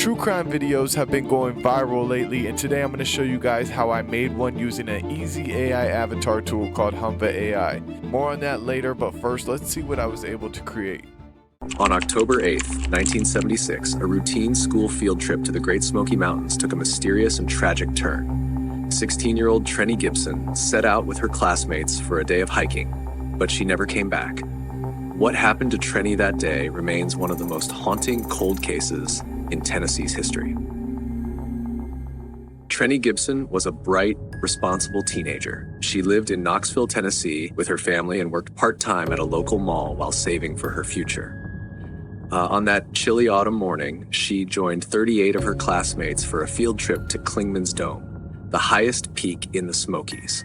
True crime videos have been going viral lately, and today I'm going to show you guys how I made one using an easy AI avatar tool called Humva AI. More on that later, but first let's see what I was able to create. On October 8th, 1976, a routine school field trip to the Great Smoky Mountains took a mysterious and tragic turn. 16-year-old Trenny Gibson set out with her classmates for a day of hiking, but she never came back. What happened to Trenny that day remains one of the most haunting cold cases in Tennessee's history. Trenny Gibson was a bright, responsible teenager. She lived in Knoxville, Tennessee with her family and worked part-time at a local mall while saving for her future. On that chilly autumn morning, she joined 38 of her classmates for a field trip to Clingman's Dome, the highest peak in the Smokies.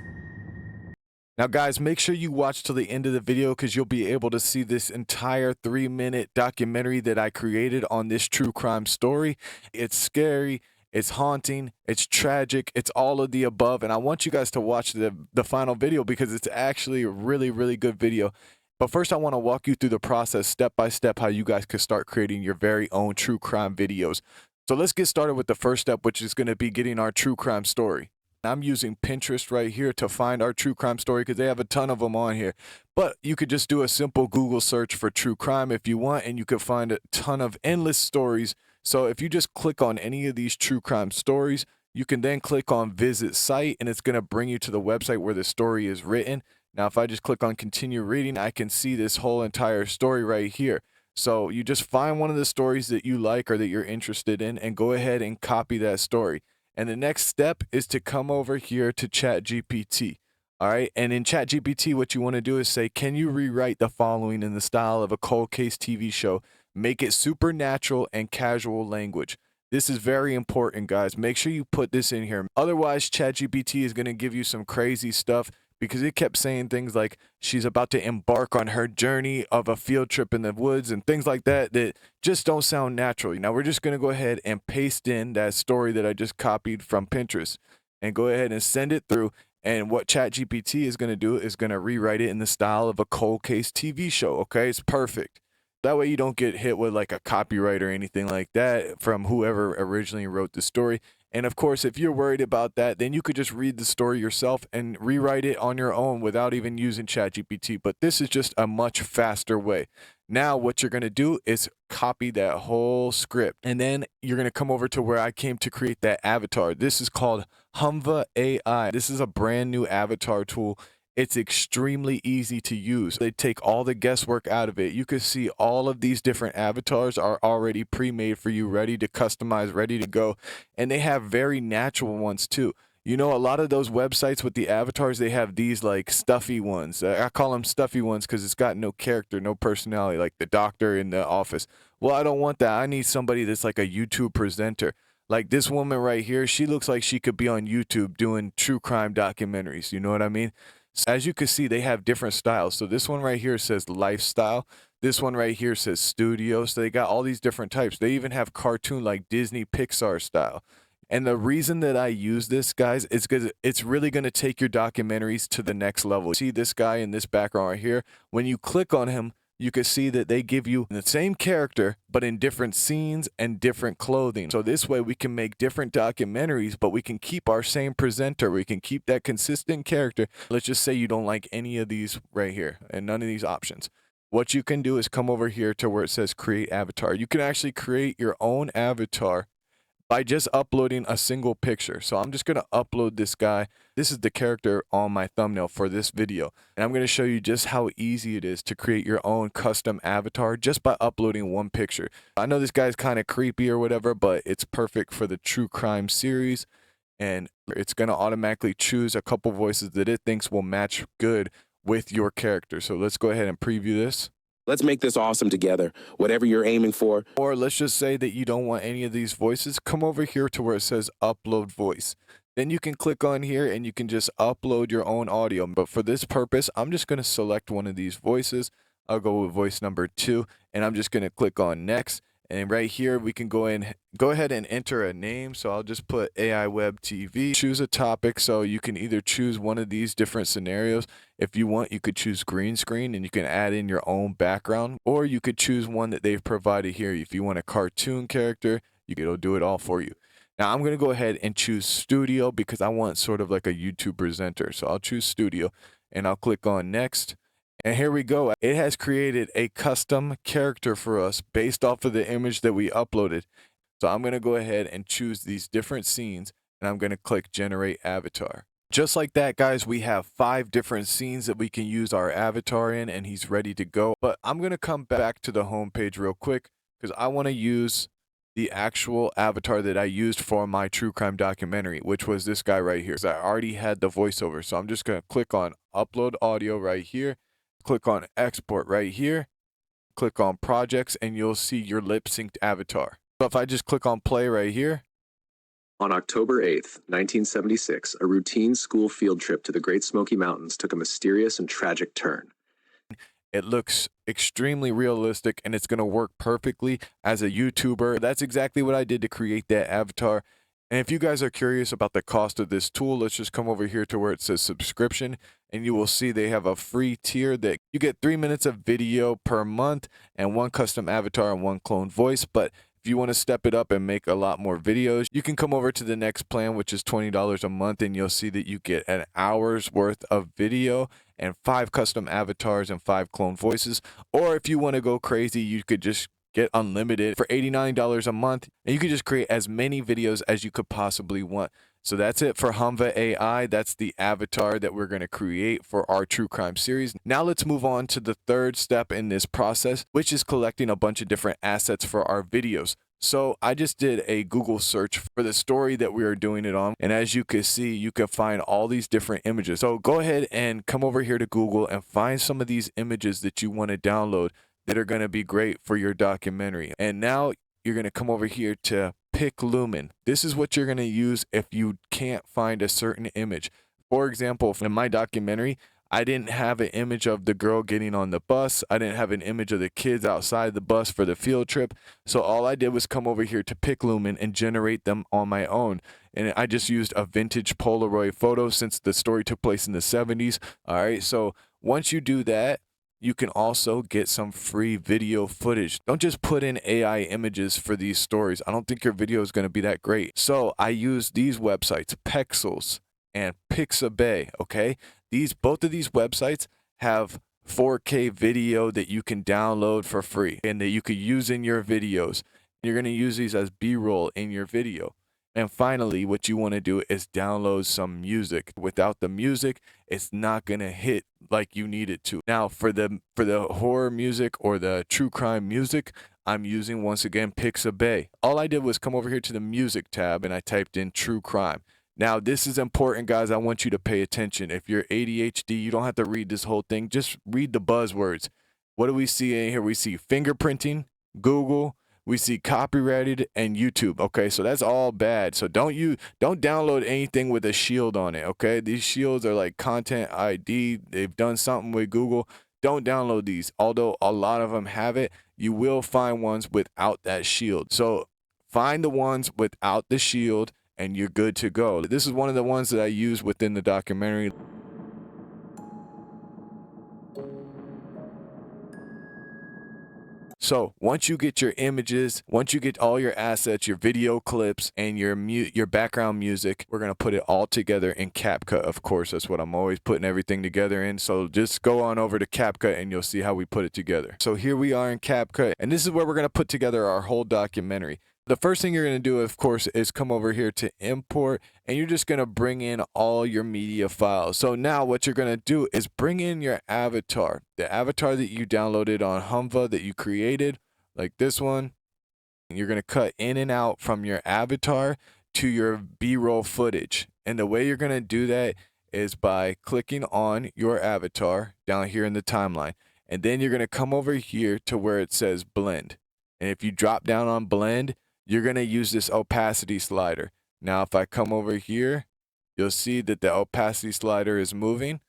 Now guys, make sure you watch till the end of the video because you'll be able to see this entire 3-minute documentary that I created on this true crime story. It's scary, it's haunting, it's tragic, it's all of the above, and I want you guys to watch the final video because it's actually a really good video. But first I want to walk you through the process step by step how you guys could start creating your very own true crime videos. So let's get started with the first step, which is going to be getting our true crime story. I'm using Pinterest right here to find our true crime story because they have a ton of them on here. But you could just do a simple Google search for true crime if you want, and you could find a ton of endless stories. So if you just click on any of these true crime stories, you can then click on visit site, and it's going to bring you to the website where the story is written. Now, if I just click on continue reading, I can see this whole entire story right here. So you just find one of the stories that you like or that you're interested in and go ahead and copy that story. And the next step is to come over here to ChatGPT. All right. And in ChatGPT, what you want to do is say, can you rewrite the following in the style of a cold case TV show? Make it supernatural and casual language. This is very important, guys. Make sure you put this in here. Otherwise, ChatGPT is going to give you some crazy stuff because it kept saying things like she's about to embark on her journey of a field trip in the woods and things like that that just don't sound natural. Now, we're just going to go ahead and paste in that story that I just copied from Pinterest and go ahead and send it through. And what ChatGPT is going to do is going to rewrite it in the style of a cold case TV show. Okay, it's perfect. That way you don't get hit with like a copyright or anything like that from whoever originally wrote the story. And of course, if you're worried about that, then you could just read the story yourself and rewrite it on your own without even using ChatGPT. But this is just a much faster way. Now, what you're going to do is copy that whole script. And then you're going to come over to where I came to create that avatar. This is called Humva AI. This is a brand new avatar tool. It's extremely easy to use. They take all the guesswork out of it. You can see all of these different avatars are already pre-made for you, ready to customize, ready to go. And they have very natural ones too. You know, a lot of those websites with the avatars, they have these like stuffy ones. I call them stuffy ones because it's got no character, no personality, like the doctor in the office. Well, I don't want that. I need somebody that's like a YouTube presenter. Like this woman right here, she looks like she could be on YouTube doing true crime documentaries. You know what I mean? As you can see, they have different styles. So this one right here says lifestyle. This one right here says studio. So they got all these different types. They even have cartoon like Disney Pixar style. And the reason that I use this, guys, is because it's really going to take your documentaries to the next level. See this guy in this background right here? When you click on him, you can see that they give you the same character, but in different scenes and different clothing. So this way we can make different documentaries, but we can keep our same presenter. We can keep that consistent character. Let's just say you don't like any of these right here and none of these options. What you can do is come over here to where it says create avatar. You can actually create your own avatar by just uploading a single picture. So I'm just going to upload this guy. This is the character on my thumbnail for this video. And I'm going to show you just how easy it is to create your own custom avatar just by uploading one picture. I know this guy's kind of creepy or whatever, but it's perfect for the true crime series. And it's going to automatically choose a couple voices that it thinks will match good with your character. So let's go ahead and preview this. Let's make this awesome together, whatever you're aiming for. Or let's just say that you don't want any of these voices. Come over here to where it says upload voice. Then you can click on here and you can just upload your own audio. But for this purpose, I'm just going to select one of these voices. I'll go with voice number 2, and I'm just going to click on next. And right here, we can go ahead and enter a name. So I'll just put AI Web TV. Choose a topic. So you can either choose one of these different scenarios. If you want, you could choose green screen and you can add in your own background. Or you could choose one that they've provided here. If you want a cartoon character, It'll do it all for you. Now I'm going to go ahead and choose studio because I want sort of like a YouTube presenter. So I'll choose studio and I'll click on next. And here we go. It has created a custom character for us based off of the image that we uploaded. So I'm going to go ahead and choose these different scenes and I'm going to click generate avatar. Just like that, guys, we have 5 different scenes that we can use our avatar in and he's ready to go. But I'm going to come back to the home page real quick because I want to use the actual avatar that I used for my true crime documentary, which was this guy right here. So I already had the voiceover. So I'm just going to click on upload audio right here, click on export right here, click on projects, and you'll see your lip synced avatar. So if I just click on play right here. On October 8th, 1976, a routine school field trip to the Great Smoky Mountains took a mysterious and tragic turn. It looks extremely realistic and it's going to work perfectly as a YouTuber. That's exactly what I did to create that avatar. And if you guys are curious about the cost of this tool, let's just come over here to where it says subscription and you will see they have a free tier that you get 3 minutes of video per month and 1 custom avatar and 1 clone voice. But if you want to step it up and make a lot more videos, you can come over to the next plan, which is $20 a month, and you'll see that you get an hour's worth of video and 5 custom avatars and 5 clone voices. Or if you want to go crazy, you could just get unlimited for $89 a month, and you can just create as many videos as you could possibly want. So that's it for Humva AI. That's the avatar that we're going to create for our true crime series. Now let's move on to the third step in this process, which is collecting a bunch of different assets for our videos. So I just did a Google search for the story that we are doing it on. And as you can see, you can find all these different images. So go ahead and come over here to Google and find some of these images that you want to download that are going to be great for your documentary. And now you're going to come over here to pick lumen. This is what you're going to use if you can't find a certain image. For example, in my documentary, I didn't have an image of the girl getting on the bus. I didn't have an image of the kids outside the bus for the field trip. So all I did was come over here to pick lumen and generate them on my own. And I just used a vintage Polaroid photo since the story took place in the 70s. All right, so once you do that, you can also get some free video footage. Don't just put in AI images for these stories. I don't think your video is going to be that great. So I use these websites, Pexels and Pixabay, okay? Both of these websites have 4K video that you can download for free and that you could use in your videos. You're going to use these as B-roll in your video. And finally, what you want to do is download some music. Without the music, it's not going to hit like you need it to. Now, for the horror music or the true crime music, I'm using, once again, Pixabay. All I did was come over here to the music tab and I typed in true crime. Now, this is important, guys. I want you to pay attention. If you're ADHD, you don't have to read this whole thing. Just read the buzzwords. What do we see in here? We see fingerprinting, Google, we see copyrighted, and YouTube. Okay, so that's all bad. So don't download anything with a shield on it. Okay, these shields are like content ID. They've done something with Google. Don't download these. Although a lot of them have it, you will find ones without that shield. So find the ones without the shield and you're good to go. This is one of the ones that I use within the documentary. So once you get your images, once you get all your assets, your video clips, and your background music, we're going to put it all together in CapCut. Of course, that's what I'm always putting everything together in. So just go on over to CapCut and you'll see how we put it together. So here we are in CapCut, and this is where we're going to put together our whole documentary. The first thing you're going to do, of course, is come over here to import, and you're just going to bring in all your media files. So now what you're going to do is bring in your avatar, the avatar that you downloaded on Humva that you created, like this one. And you're going to cut in and out from your avatar to your B-roll footage. And the way you're going to do that is by clicking on your avatar down here in the timeline. And then you're going to come over here to where it says blend. And if you drop down on blend, you're going to use this opacity slider. Now, if I come over here, you'll see that the opacity slider is moving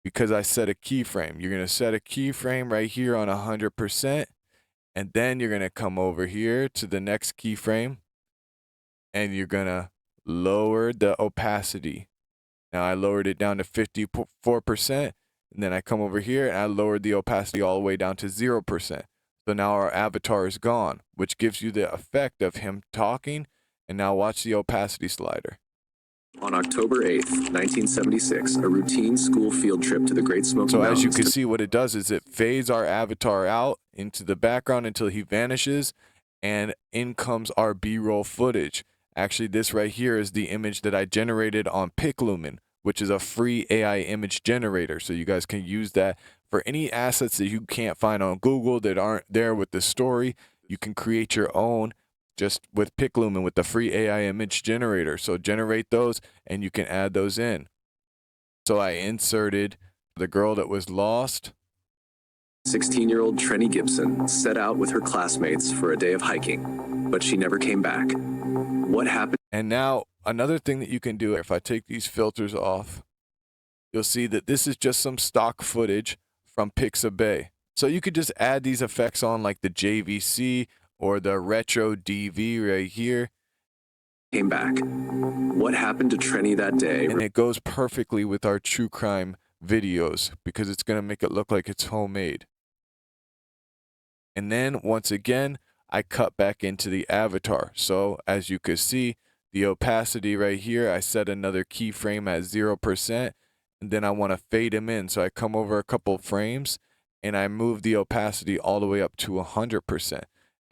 because I set a keyframe. You're going to set a keyframe right here on 100%. And then you're going to come over here to the next keyframe and you're going to lower the opacity. Now, I lowered it down to 54%. And then I come over here and I lowered the opacity all the way down to 0%. So now our avatar is gone, which gives you the effect of him talking. And now watch the opacity slider. On October 8th, 1976, a routine school field trip to the Great Smoky So Mountains. as you can see, what it does is it fades our avatar out into the background until he vanishes, and in comes our B-roll footage. Actually, this right here is the image that I generated on PicLumen, which is a free AI image generator. So you guys can use that for any assets that you can't find on Google that aren't there with the story. You can create your own just with PicLumen with the free AI image generator. So generate those and you can add those in. So I inserted the girl that was lost. 16-year-old Trenny Gibson set out with her classmates for a day of hiking, but she never came back. What happened? And now another thing that you can do, if I take these filters off, you'll see that this is just some stock footage from Pixabay. So you could just add these effects on like the JVC or the retro DV right here. Came back. What happened to Trenny that day? And it goes perfectly with our true crime videos because it's going to make it look like it's homemade. And then once again, I cut back into the avatar. So as you can see, the opacity right here, I set another keyframe at 0%. And then I want to fade him in. So I come over a couple frames and I move the opacity all the way up to 100%.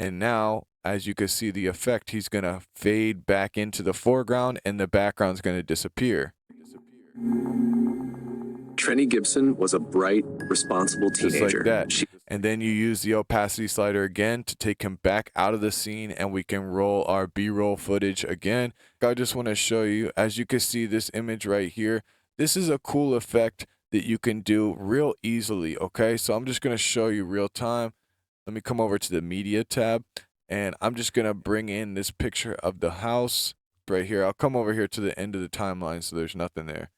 And now, as you can see the effect, he's going to fade back into the foreground and the background's going to disappear. Trenny Gibson was a bright, responsible teenager. Just like that. And then you use the opacity slider again to take him back out of the scene and we can roll our B-roll footage again. I just want to show you, as you can see this image right here, this is a cool effect that you can do real easily, okay? So I'm just going to show you real time. Let me come over to the media tab and I'm just going to bring in this picture of the house right here. I'll come over here to the end of the timeline so there's nothing there.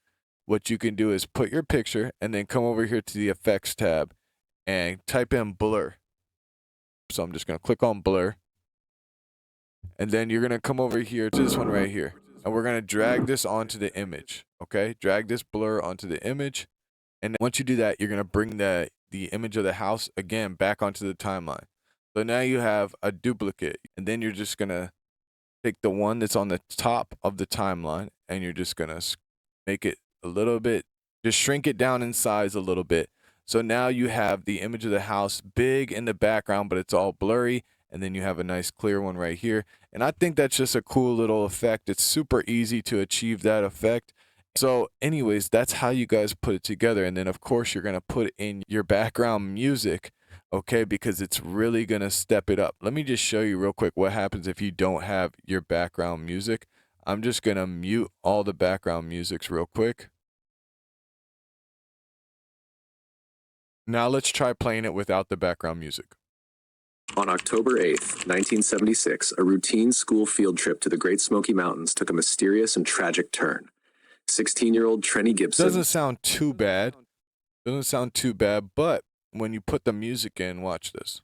What you can do is put your picture and then come over here to the effects tab and type in blur. So I'm just going to click on blur. And then you're going to come over here to this one right here. And we're going to drag this onto the image. Okay, drag this blur onto the image. And once you do that, you're going to bring the image of the house again back onto the timeline. So now you have a duplicate. And then you're just going to take the one that's on the top of the timeline and you're just going to make it a little bit, just shrink it down in size a little bit. So now you have the image of the house big in the background, but it's all blurry. And then you have a nice clear one right here. And I think that's just a cool little effect. It's super easy to achieve that effect. So anyways, that's how you guys put it together. And then of course you're going to put in your background music, okay, because it's really going to step it up. Let me just show you real quick what happens if you don't have your background music. I'm just going to mute all the background musics real quick. Now let's try playing it without the background music. On October 8th, 1976, a routine school field trip to the Great Smoky Mountains took a mysterious and tragic turn. 16-year-old Trenny Gibson. Doesn't sound too bad. Doesn't sound too bad, but when you put the music in, watch this.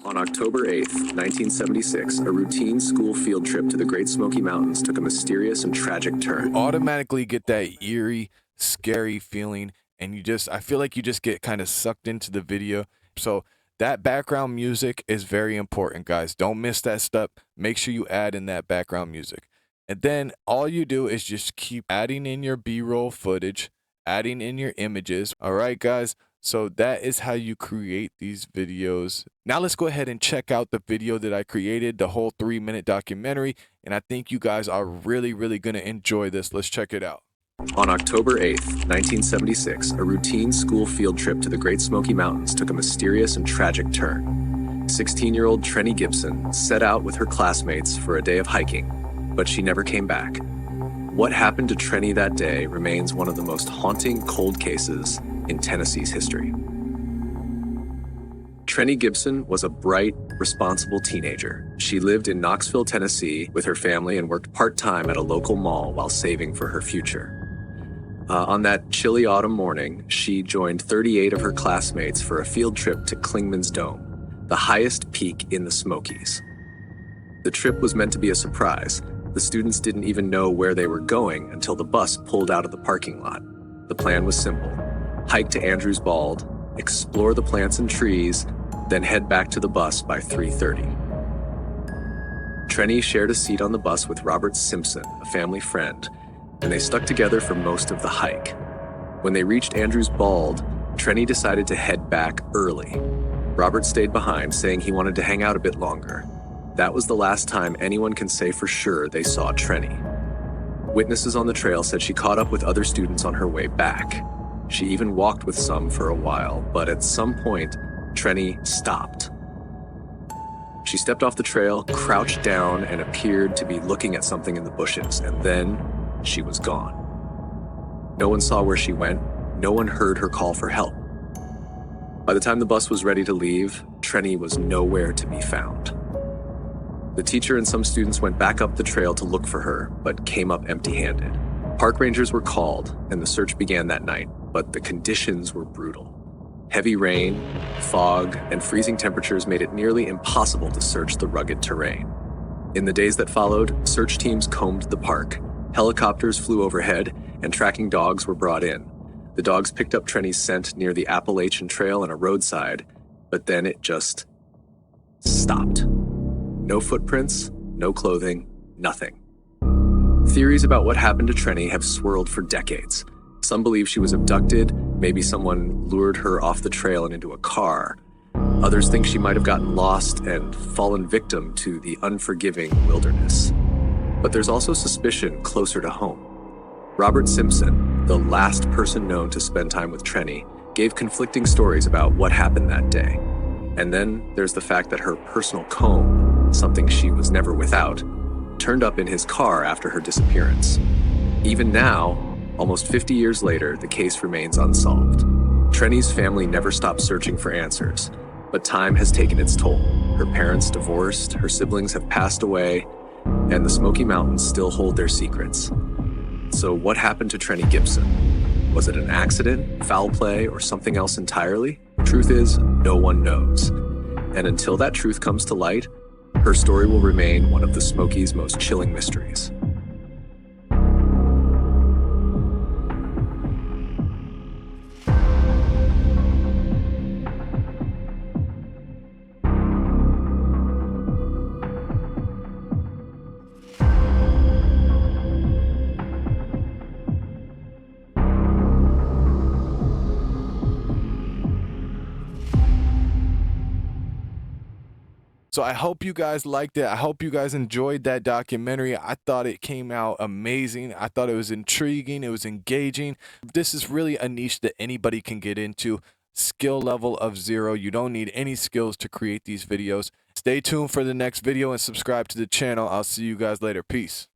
On October 8th, 1976, a routine school field trip to the Great Smoky Mountains took a mysterious and tragic turn. You automatically get that eerie, scary feeling, and I feel like you just get kind of sucked into the video. So that background music is very important, guys. Don't miss that step. Make sure you add in that background music. And then all you do is just keep adding in your B-roll footage, adding in your images. All right, guys. So that is how you create these videos. Now let's go ahead and check out the video that I created, the whole 3-minute documentary. And I think you guys are really, really going to enjoy this. Let's check it out. On October 8th, 1976, a routine school field trip to the Great Smoky Mountains took a mysterious and tragic turn. 16-year-old Trenny Gibson set out with her classmates for a day of hiking, but she never came back. What happened to Trenny that day remains one of the most haunting cold cases in Tennessee's history. Trenny Gibson was a bright, responsible teenager. She lived in Knoxville, Tennessee with her family and worked part-time at a local mall while saving for her future. On that chilly autumn morning, she joined 38 of her classmates for a field trip to Clingman's Dome, the highest peak in the Smokies. The trip was meant to be a surprise. The students didn't even know where they were going until the bus pulled out of the parking lot. The plan was simple: hike to Andrews Bald, explore the plants and trees, then head back to the bus by 3:30. Trenny shared a seat on the bus with Robert Simpson, a family friend, and they stuck together for most of the hike. When they reached Andrews Bald, Trenny decided to head back early. Robert stayed behind, saying he wanted to hang out a bit longer. That was the last time anyone can say for sure they saw Trenny. Witnesses on the trail said she caught up with other students on her way back. She even walked with some for a while, but at some point, Trenny stopped. She stepped off the trail, crouched down, and appeared to be looking at something in the bushes, and then she was gone. No one saw where she went. No one heard her call for help. By the time the bus was ready to leave, Trenny was nowhere to be found. The teacher and some students went back up the trail to look for her, but came up empty-handed. Park rangers were called, and the search began that night, but the conditions were brutal. Heavy rain, fog, and freezing temperatures made it nearly impossible to search the rugged terrain. In the days that followed, search teams combed the park. Helicopters flew overhead, and tracking dogs were brought in. The dogs picked up Trenny's scent near the Appalachian Trail and a roadside, but then it just stopped. No footprints, no clothing, nothing. Theories about what happened to Trenny have swirled for decades. Some believe she was abducted, maybe someone lured her off the trail and into a car. Others think she might have gotten lost and fallen victim to the unforgiving wilderness. But there's also suspicion closer to home. Robert Simpson, the last person known to spend time with Trenny, gave conflicting stories about what happened that day. And then there's the fact that her personal comb, something she was never without, turned up in his car after her disappearance. Even now, almost 50 years later, the case remains unsolved. Trenny's family never stopped searching for answers, but time has taken its toll. Her parents divorced, her siblings have passed away, and the Smoky Mountains still hold their secrets. So what happened to Trenny Gibson? Was it an accident, foul play, or something else entirely? The truth is, no one knows. And until that truth comes to light, her story will remain one of the Smokies' most chilling mysteries. So I hope you guys liked it. I hope you guys enjoyed that documentary. I thought it came out amazing. I thought it was intriguing. It was engaging. This is really a niche that anybody can get into. Skill level of 0. You don't need any skills to create these videos. Stay tuned for the next video and subscribe to the channel. I'll see you guys later. Peace.